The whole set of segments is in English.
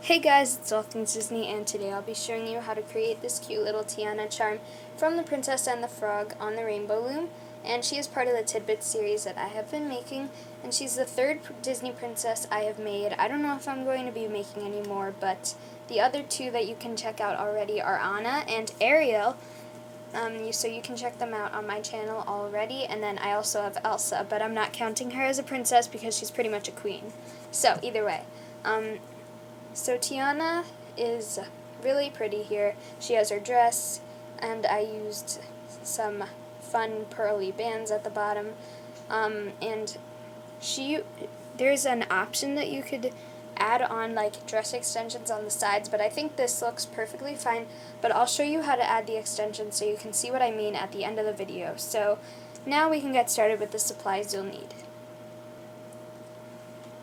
Hey guys, it's All Things Disney, and today I'll be showing you how to create this cute little Tiana charm from The Princess and the Frog on the Rainbow Loom. And she is part of the Tidbits series that I have been making, and she's the third Disney princess I have made. I don't know if I'm going to be making any more, but the other two that you can check out already are Anna and Ariel. So you can check them out on my channel already, and then I also have Elsa, but I'm not counting her as a princess because she's pretty much a queen. So either way. So Tiana is really pretty here. She has her dress, and I used some fun pearly bands at the bottom. And there's an option that you could add on like dress extensions on the sides, but I think this looks perfectly fine. But I'll show you how to add the extensions so you can see what I mean at the end of the video. So now we can get started with the supplies you'll need.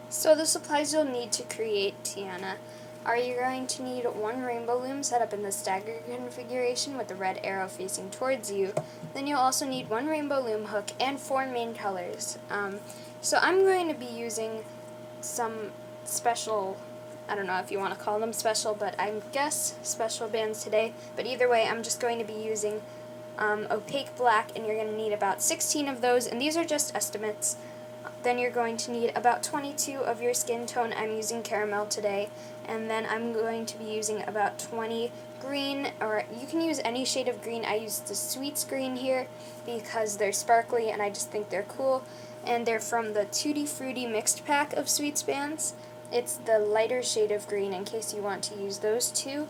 So the supplies you'll need to create Tiana are you're going to need one rainbow loom set up in the stagger configuration with the red arrow facing towards you. Then you'll also need one rainbow loom hook and 4 main colors. So I'm going to be using some special, I don't know if you want to call them special, but I guess special bands today. But either way, I'm just going to be using opaque black, and you're going to need about 16 of those, and these are just estimates. Then you're going to need about 22 of your skin tone. I'm using caramel today. And then I'm going to be using about 20 green, or you can use any shade of green. I used the Sweets green here because they're sparkly and I just think they're cool. And they're from the Tutti Frutti mixed pack of Sweets bands. It's the lighter shade of green in case you want to use those two.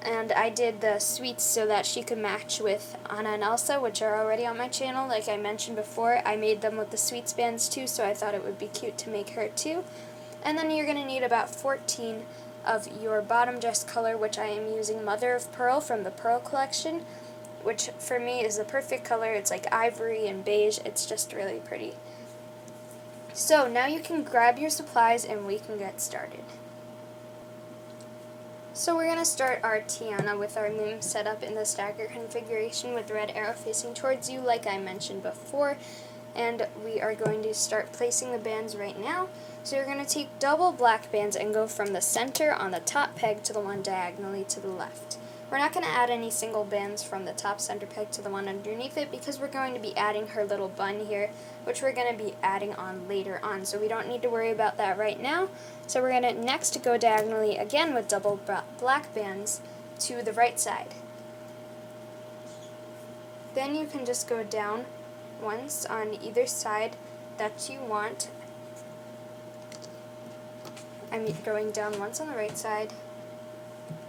And I did the Sweets so that she could match with Anna and Elsa, which are already on my channel. Like I mentioned before, I made them with the Sweets bands too, so I thought it would be cute to make her too. And then you're going to need about 14 of your bottom dress color, which I am using Mother of Pearl from the Pearl collection, which for me is the perfect color. It's like ivory and beige. It's just really pretty. So now you can grab your supplies and we can get started. So we're going to start our Tiana with our loom set up in the stagger configuration with red arrow facing towards you like I mentioned before. And we are going to start placing the bands right now. So you're going to take double black bands and go from the center on the top peg to the one diagonally to the left. We're not going to add any single bands from the top center peg to the one underneath it because we're going to be adding her little bun here, which we're going to be adding on later on. So we don't need to worry about that right now. So we're going to next go diagonally again with double black bands to the right side. Then you can just go down once on either side that you want. I'm going down once on the right side,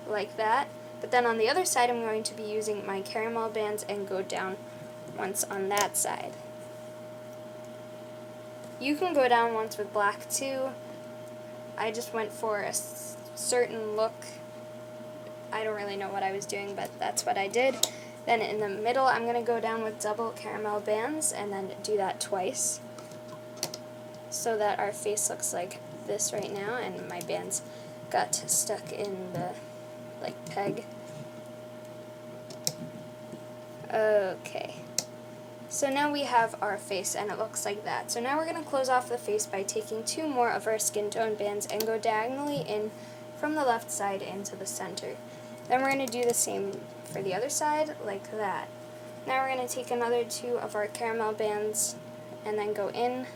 like that. But then on the other side, I'm going to be using my caramel bands and go down once on that side. You can go down once with black too. I just went for a certain look. I don't really know what I was doing, but that's what I did. Then in the middle, I'm going to go down with double caramel bands and then do that twice so that our face looks like this right now, and my bands got stuck in the peg. Okay, so now we have our face and it looks like that. So now we're going to close off the face by taking 2 more of our skin tone bands and go diagonally in from the left side into the center. Then we're going to do the same for the other side like that. Now we're going to take another 2 of our caramel bands and then go in.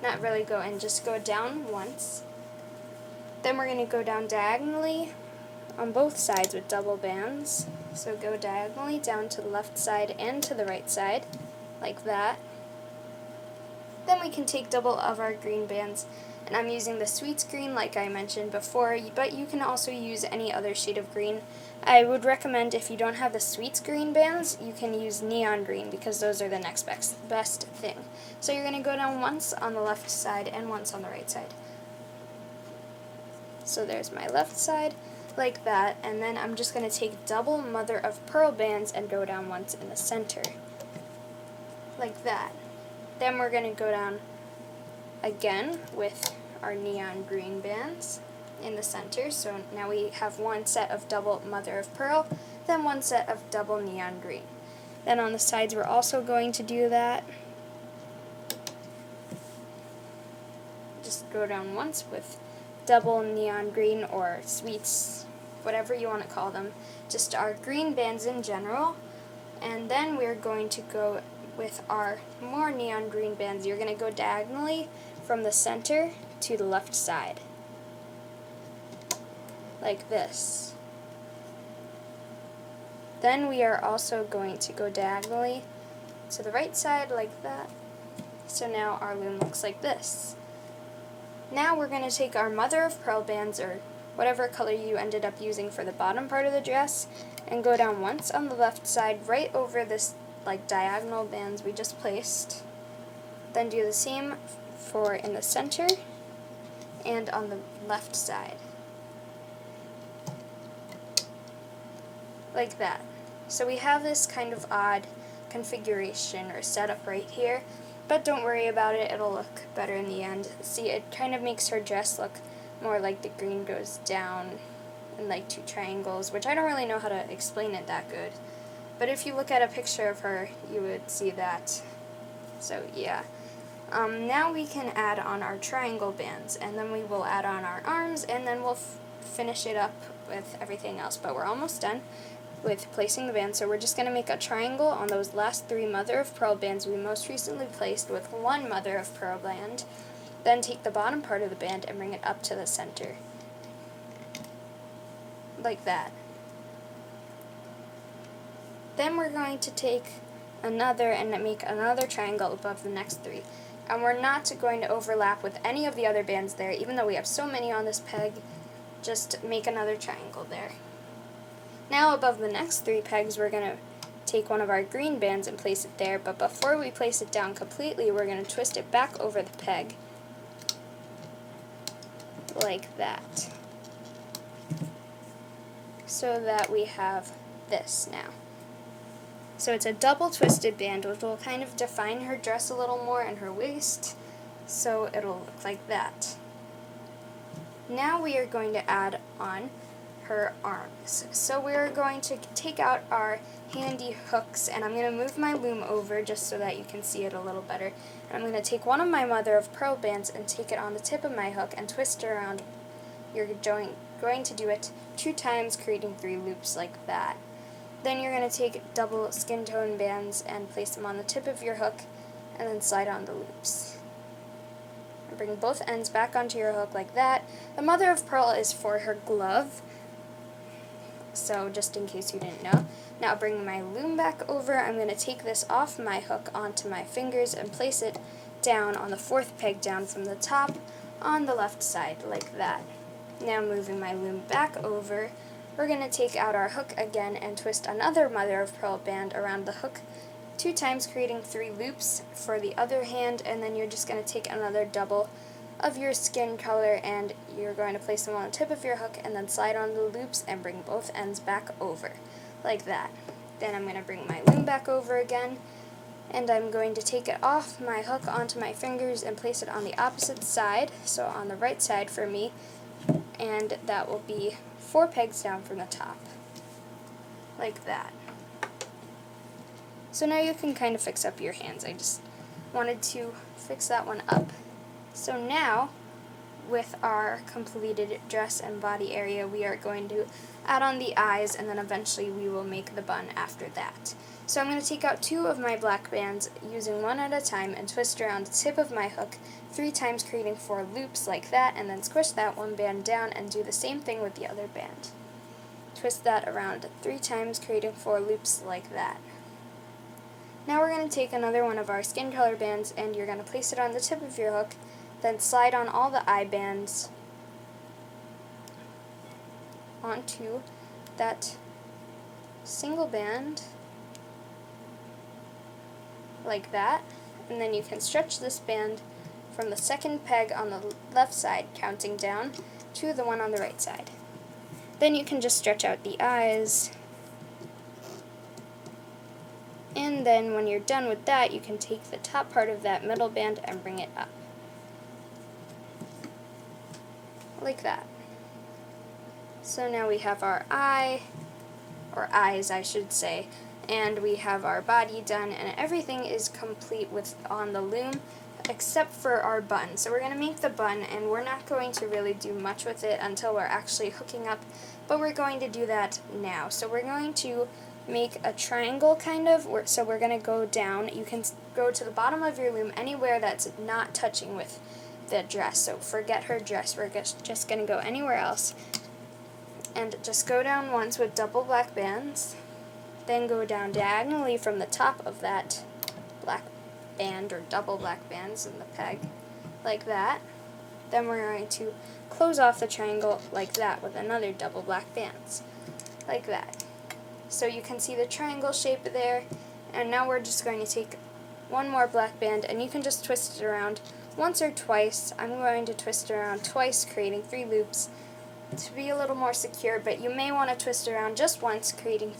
Not really go in, just go down once. Then we're going to go down diagonally on both sides with double bands. So go diagonally down to the left side and to the right side, like that. Then we can take double of our green bands, and I'm using the Sweets green like I mentioned before, but you can also use any other shade of green. I would recommend if you don't have the Sweets green bands, you can use neon green because those are the next best thing. So you're going to go down once on the left side and once on the right side. So there's my left side, like that, and then I'm just going to take double Mother of Pearl bands and go down once in the center, like that. Then we're going to go down again with our neon green bands in the center. So now we have one set of double Mother of Pearl, then one set of double neon green. Then on the sides we're also going to do that. Just go down once with double neon green or sweets, whatever you want to call them, just our green bands in general. And then we're going to go with our more neon green bands. You're going to go diagonally from the center to the left side, like this. Then we are also going to go diagonally to the right side like that. So now our loom looks like this. Now we're going to take our mother of pearl bands, or whatever color you ended up using for the bottom part of the dress, and go down once on the left side right over this like diagonal bands we just placed. Then do the same for in the center and on the left side. Like that. So we have this kind of odd configuration or setup right here, but don't worry about it, it'll look better in the end. See, it kind of makes her dress look more like the green goes down in like two triangles, which I don't really know how to explain it that good. But if you look at a picture of her, you would see that. So yeah. Now we can add on our triangle bands, and then we will add on our arms, and then we'll finish it up with everything else. But we're almost done with placing the band, so we're just going to make a triangle on those last 3 mother of pearl bands we most recently placed with 1 mother of pearl band. Then take the bottom part of the band and bring it up to the center, like that. Then we're going to take another and make another triangle above the next 3. And we're not going to overlap with any of the other bands there, even though we have so many on this peg. Just make another triangle there. Now above the next 3 pegs, we're going to take one of our green bands and place it there, but before we place it down completely, we're going to twist it back over the peg, like that, so that we have this now. So it's a double twisted band, which will kind of define her dress a little more and her waist, so it'll look like that. Now we are going to add on her arms. So we're going to take out our handy hooks, and I'm going to move my loom over just so that you can see it a little better. And I'm going to take one of my mother of pearl bands and take it on the tip of my hook and twist it around. You're going to do it 2 times, creating 3 loops like that. Then you're going to take double skin tone bands and place them on the tip of your hook and then slide on the loops. And bring both ends back onto your hook like that. The mother of pearl is for her glove, so just in case you didn't know. Now bring my loom back over. I'm going to take this off my hook onto my fingers and place it down on the 4th peg down from the top on the left side, like that. Now moving my loom back over, we're going to take out our hook again and twist another mother of pearl band around the hook 2 times, creating 3 loops for the other hand, and then you're just going to take another double of your skin color and you're going to place them on the tip of your hook and then slide on the loops and bring both ends back over, like that. Then I'm going to bring my loom back over again, and I'm going to take it off my hook onto my fingers and place it on the opposite side, so on the right side for me, and that will be 4 pegs down from the top, like that. So now you can kind of fix up your hands. I just wanted to fix that one up. So now, with our completed dress and body area, we are going to add on the eyes, and then eventually we will make the bun after that. So I'm going to take out 2 of my black bands, using one at a time, and twist around the tip of my hook 3 times, creating 4 loops like that, and then squish that one band down and do the same thing with the other band. Twist that around 3 times, creating 4 loops like that. Now we're going to take another one of our skin color bands, and you're going to place it on the tip of your hook, then slide on all the eye bands onto that single band, like that, and then you can stretch this band from the 2nd peg on the left side, counting down, to the one on the right side. Then you can just stretch out the eyes, and then when you're done with that, you can take the top part of that middle band and bring it up, like that. So now we have our eye, or eyes I should say, and we have our body done, and everything is complete with on the loom. except for our bun. So we're going to make the bun, and we're not going to really do much with it until we're actually hooking up, but we're going to do that now. So we're going to make a triangle kind of, so we're going to go down. You can go to the bottom of your loom anywhere that's not touching with the dress. So forget her dress, we're just going to go anywhere else. And just go down once with double black bands, then go down diagonally from the top of that black band or double black bands in the peg, like that. Then we're going to close off the triangle like that with another double black bands, like that. So you can see the triangle shape there, and now we're just going to take one more black band, and you can just twist it around once or twice. I'm going to twist it around twice, creating 3 loops to be a little more secure, but you may want to twist it around just once, creating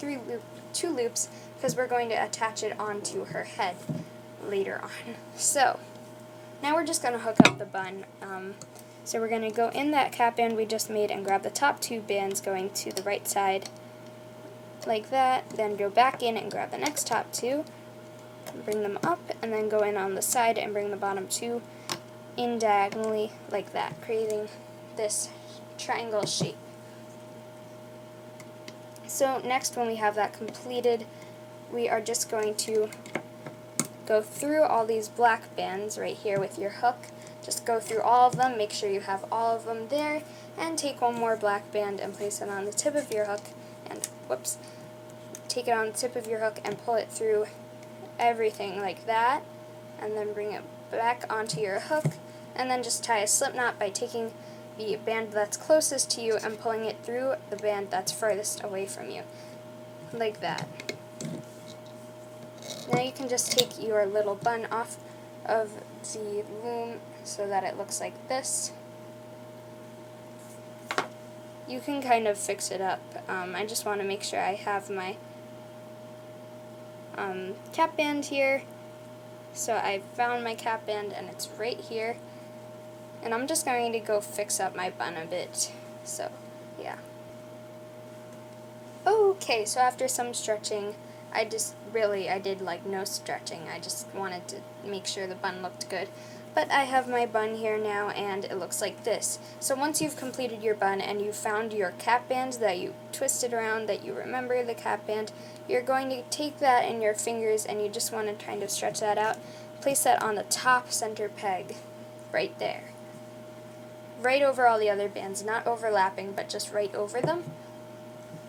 2 loops, because we're going to attach it onto her head later on. So now we're just going to hook up the bun. So we're going to go in that cap band we just made and grab the top 2 bands going to the right side like that, then go back in and grab the next top 2, bring them up, and then go in on the side and bring the bottom 2 in diagonally like that, creating this triangle shape. So next, when we have that completed, we are just going to go through all these black bands right here with your hook. Just go through all of them, make sure you have all of them there, and take one more black band and place it on the tip of your hook, and take it on the tip of your hook and pull it through everything like that, and then bring it back onto your hook, and then just tie a slip knot by taking the band that's closest to you and pulling it through the band that's furthest away from you, like that. Now you can just take your little bun off of the loom so that it looks like this. You can kind of fix it up. I just want to make sure I have my cap band here. So I found my cap band and it's right here. And I'm just going to go fix up my bun a bit. So, yeah. Okay, so after some stretching, I did like no stretching. I just wanted to make sure the bun looked good. But I have my bun here now, and it looks like this. So once you've completed your bun and you found your cap band that you twisted around, that you remember the cap band, you're going to take that in your fingers and you just want to kind of stretch that out. Place that on the top center peg, right there. Right over all the other bands, not overlapping, but just right over them.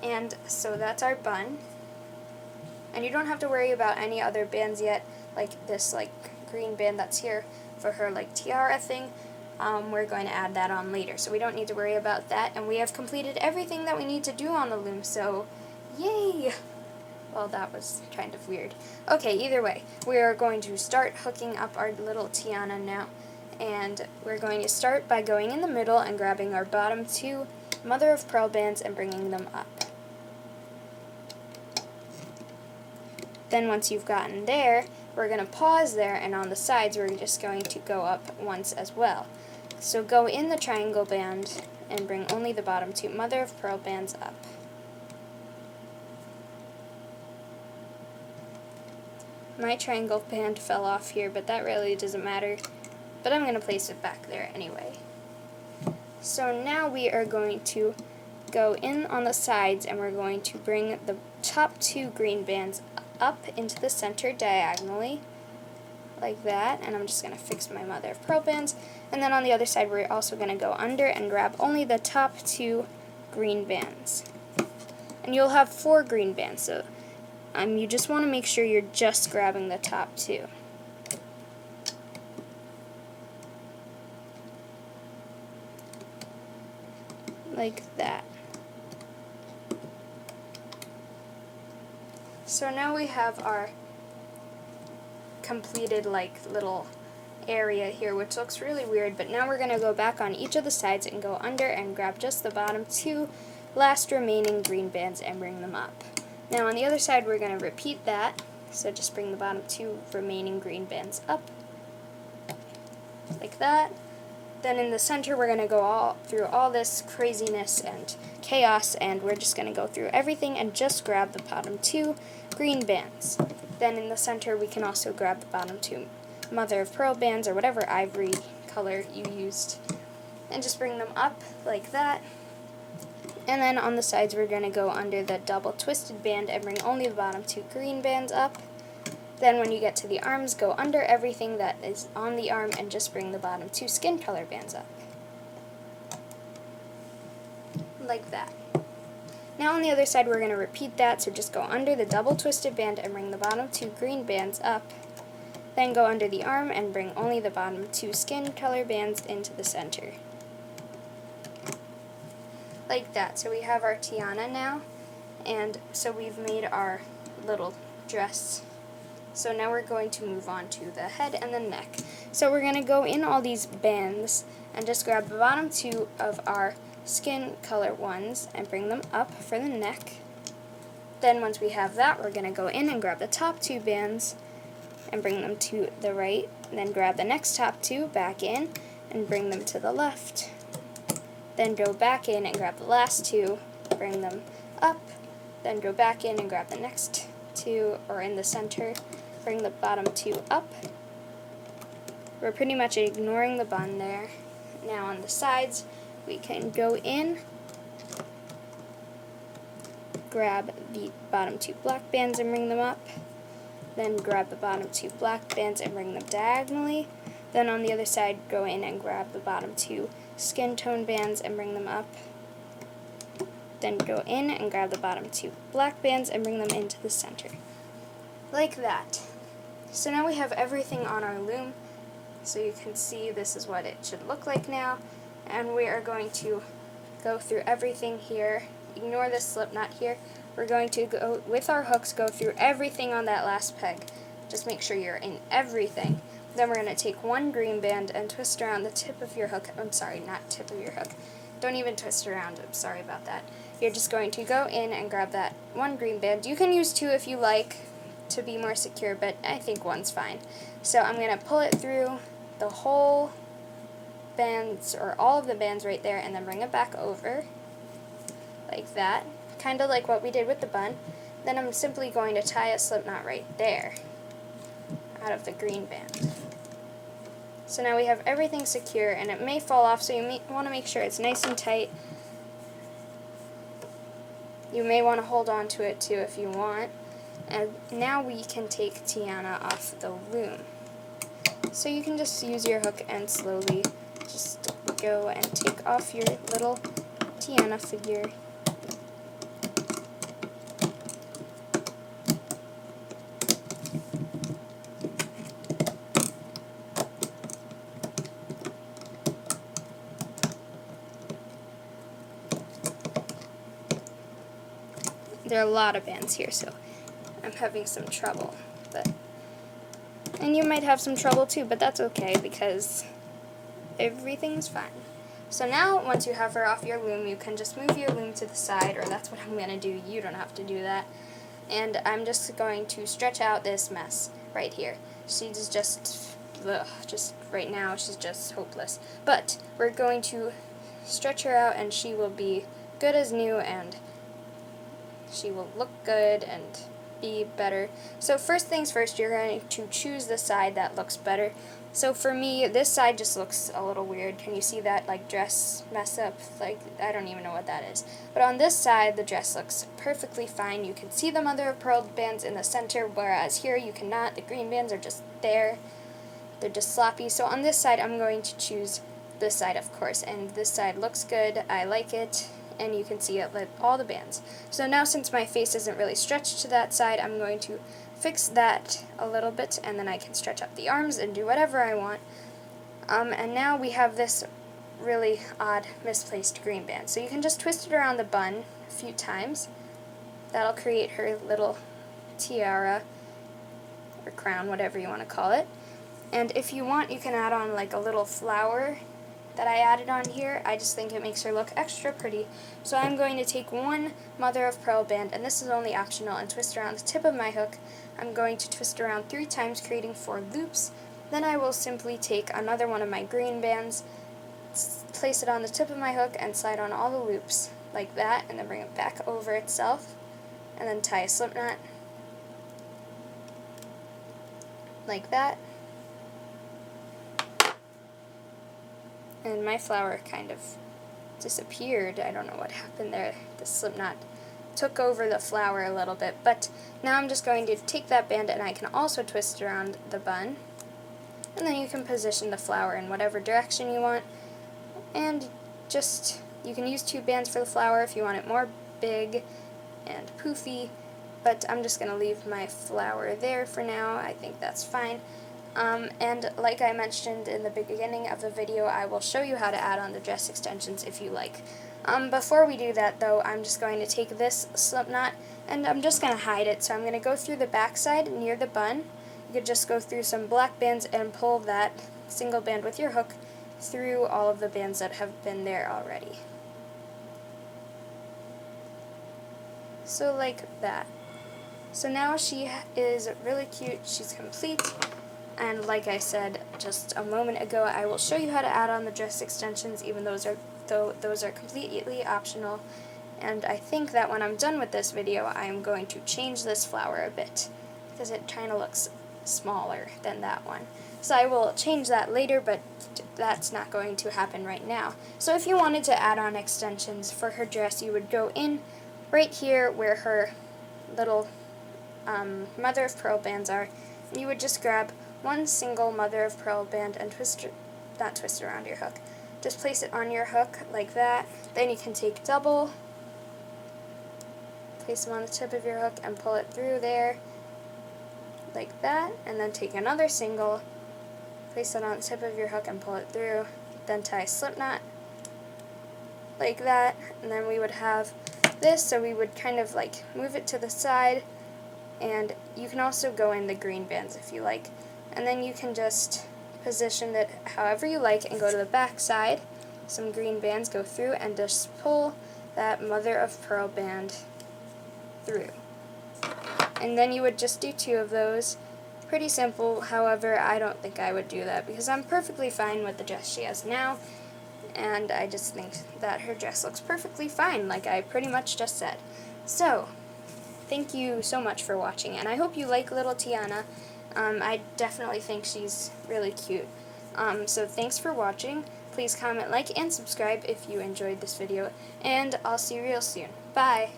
And so that's our bun. And you don't have to worry about any other bands yet, like this green band that's here for her tiara thing. We're going to add that on later, so we don't need to worry about that. And we have completed everything that we need to do on the loom, so yay! Well, that was kind of weird. Okay, either way, we are going to start hooking up our little Tiana now. And we're going to start by going in the middle and grabbing our bottom 2 mother of pearl bands and bringing them up. Then once you've gotten there, we're going to pause there, and on the sides we're just going to go up once as well. So go in the triangle band and bring only the bottom 2 mother of pearl bands up. My triangle band fell off here, but that really doesn't matter. But I'm going to place it back there anyway. So now we are going to go in on the sides, and we're going to bring the top 2 green bands up into the center diagonally, like that. And I'm just going to fix my mother of pearl bands. And then on the other side, we're also going to go under and grab only the top 2 green bands. And you'll have 4 green bands, so you just want to make sure you're just grabbing the top 2. Like that. So now we have our completed little area here, which looks really weird, but now we're going to go back on each of the sides and go under and grab just the bottom 2 last remaining green bands and bring them up. Now on the other side we're going to repeat that, so just bring the bottom 2 remaining green bands up, like that. Then in the center we're going to go through all this craziness and chaos, and we're just going to go through everything and just grab the bottom 2 green bands. Then in the center we can also grab the bottom 2 mother of pearl bands or whatever ivory color you used, and just bring them up like that. And then on the sides we're going to go under the double twisted band and bring only the bottom 2 green bands up. Then when you get to the arms, go under everything that is on the arm and just bring the bottom 2 skin color bands up. Like that. Now on the other side we're going to repeat that, so just go under the double twisted band and bring the bottom 2 green bands up. Then go under the arm and bring only the bottom 2 skin color bands into the center. Like that. So we have our Tiana now, and so we've made our little dress. So now we're going to move on to the head and the neck. So we're going to go in all these bands and just grab the bottom 2 of our skin color ones and bring them up for the neck. Then once we have that, we're going to go in and grab the top 2 bands and bring them to the right. Then grab the next top 2 back in and bring them to the left. Then go back in and grab the last 2, bring them up. Then go back in and grab the next 2, or in the center, bring the bottom 2 up. We're pretty much ignoring the bun there. Now on the sides, we can go in, grab the bottom 2 black bands and bring them up. Then grab the bottom 2 black bands and bring them diagonally. Then on the other side, go in and grab the bottom 2 skin tone bands and bring them up. Then go in and grab the bottom 2 black bands and bring them into the center. Like that. So now we have everything on our loom. So you can see this is what it should look like now. And we are going to go through everything here. Ignore this slip knot here. We're going to go, with our hooks, go through everything on that last peg. Just make sure you're in everything. Then we're going to take 1 green band and twist around the tip of your hook. I'm sorry, not tip of your hook. Don't even twist around. I'm sorry about that. You're just going to go in and grab that 1 green band. You can use 2 if you like to be more secure, but I think 1's fine. So I'm going to pull it through the whole bands, or all of the bands right there, and then bring it back over like that, kind of like what we did with the bun. Then I'm simply going to tie a slip knot right there out of the green band. So now we have everything secure, and it may fall off, so you want to make sure it's nice and tight. You may want to hold on to it too if you want. And now we can take Tiana off the loom. So you can just use your hook and slowly just go and take off your little Tiana figure. There are a lot of bands here, so I'm having some trouble. And you might have some trouble too, but that's okay because everything's fine. So now, once you have her off your loom, you can just move your loom to the side, or that's what I'm going to do. You don't have to do that. And I'm just going to stretch out this mess right here. She's just right now, she's just hopeless. But we're going to stretch her out, and she will be good as new, and she will look good and be better. So first things first, you're going to choose the side that looks better. So for me, this side just looks a little weird. Can you see that like dress mess up? Like, I don't even know what that is. But on this side, the dress looks perfectly fine. You can see the mother of pearl bands in the center, whereas here you cannot. The green bands are just there. They're just sloppy. So on this side, I'm going to choose this side, of course. And this side looks good. I like it. And you can see it with all the bands. So now, since my face isn't really stretched to that side, I'm going to fix that a little bit, and then I can stretch up the arms and do whatever I want. And now we have this really odd misplaced green band. So you can just twist it around the bun a few times. That'll create her little tiara or crown, whatever you want to call it. And if you want, you can add on like a little flower that I added on here. I just think it makes her look extra pretty. So I'm going to take 1 mother of pearl band, and this is only optional, and twist around the tip of my hook. I'm going to twist around 3 times, creating 4 loops. Then I will simply take another one of my green bands, place it on the tip of my hook, and slide on all the loops like that, and then bring it back over itself, and then tie a slip knot like that. and my flower kind of disappeared. I don't know what happened there. The slip knot took over the flower a little bit, but now I'm just going to take that band and I can also twist around the bun, and then you can position the flower in whatever direction you want, and just, you can use 2 bands for the flower if you want it more big and poofy, but I'm just going to leave my flower there for now. I think that's fine. And like I mentioned in the beginning of the video, I will show you how to add on the dress extensions if you like. Before we do that though, I'm just going to take this slip knot and I'm just going to hide it. So I'm going to go through the back side near the bun. You could just go through some black bands and pull that single band with your hook through all of the bands that have been there already. So like that. So now she is really cute, she's complete, and like I said just a moment ago, I will show you how to add on the dress extensions, even though those are completely optional. And I think that when I'm done with this video, I am going to change this flower a bit, because it kind of looks smaller than that one. So I will change that later, but that's not going to happen right now. So if you wanted to add on extensions for her dress, you would go in right here where her little mother of pearl bands are, and you would just grab one single mother of pearl band and not twist around your hook. Just place it on your hook like that. Then you can take double, place them on the tip of your hook and pull it through there like that, and then take another single, place it on the tip of your hook and pull it through, then tie a slip knot like that, and then we would have this, so we would kind of like move it to the side, and you can also go in the green bands if you like, and then you can just position it however you like and go to the back side, some green bands, go through and just pull that mother of pearl band through. And then you would just do 2 of those. Pretty simple, however, I don't think I would do that because I'm perfectly fine with the dress she has now, and I just think that her dress looks perfectly fine, like I pretty much just said. So, thank you so much for watching, and I hope you like little Tiana. I definitely think she's really cute. So thanks for watching. Please comment, like, and subscribe if you enjoyed this video, and I'll see you real soon. Bye!